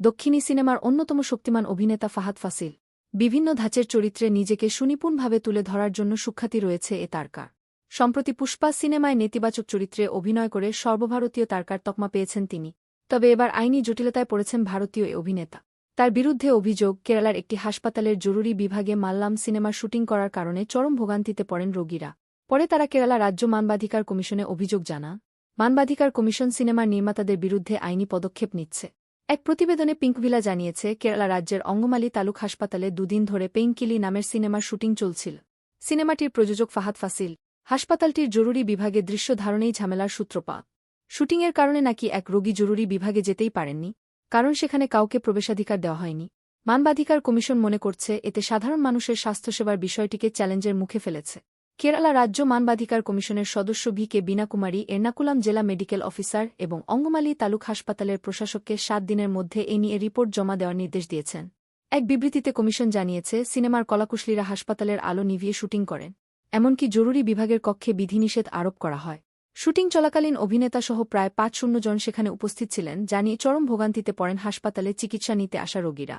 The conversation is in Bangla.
দক্ষিণী সিনেমার অন্যতম শক্তিমান অভিনেতা ফাহাদ ফাসিল বিভিন্ন ধাঁচের চরিত্রে নিজেকে সুনিপুণভাবে তুলে ধরার জন্য সুখ্যাতি রয়েছে এ তারকা। সম্প্রতি পুষ্পা সিনেমায় নেতিবাচক চরিত্রে অভিনয় করে সর্বভারতীয় তারকার তকমা পেয়েছেন তিনি। তবে এবার আইনি জটিলতায় পড়েছেন ভারতীয় এ অভিনেতা। তার বিরুদ্ধে অভিযোগ, কেরালার একটি হাসপাতালের জরুরি বিভাগে মাল্লাম সিনেমার শুটিং করার কারণে চরম ভোগান্তিতে পড়েন রোগীরা। পরে তারা কেরালা রাজ্য মানবাধিকার কমিশনে অভিযোগ জানান। মানবাধিকার কমিশন সিনেমার নির্মাতাদের বিরুদ্ধে আইনি পদক্ষেপ নিচ্ছে। এক প্রতিবেদনে পিঙ্কভিলা জানিয়েছে, কেরালা রাজ্যের অঙ্গমালি তালুক হাসপাতালে দুদিন ধরে পেইনকিলি নামের সিনেমার শুটিং চলছিল। সিনেমাটির প্রযোজক ফাহাদ ফাসিল। হাসপাতালটির জরুরি বিভাগে দৃশ্য ধারণেই ঝামেলার সূত্রপাত। শুটিংয়ের কারণে নাকি এক রোগী জরুরি বিভাগে যেতেই পারেননি, কারণ সেখানে কাউকে প্রবেশাধিকার দেওয়া হয়নি। মানবাধিকার কমিশন মনে করছে এতে সাধারণ মানুষের স্বাস্থ্যসেবার বিষয়টিকে চ্যালেঞ্জের মুখে ফেলেছে। কেরালা রাজ্য মানবাধিকার কমিশনের সদস্য ভি.কে. বীণাকুমারী এর্নাকুলাম জেলা মেডিকেল অফিসার এবং অঙ্গমালি তালুক হাসপাতালের প্রশাসককে 7 দিনের মধ্যে এ নিয়ে রিপোর্ট জমা দেওয়ার নির্দেশ দিয়েছেন। এক বিবৃতিতে কমিশন জানিয়েছে, সিনেমার কলাকুশলীরা হাসপাতালের আলো নিভিয়ে শুটিং করেন, এমনকি জরুরি বিভাগের কক্ষে বিধিনিষেধ আরোপ করা হয়। শুটিং চলাকালীন অভিনেতাসহ প্রায় 500 জন সেখানে উপস্থিত ছিলেন, যা নিয়ে চরম ভোগান্তিতে পড়েন হাসপাতালে চিকিৎসা নিতে আসা রোগীরা।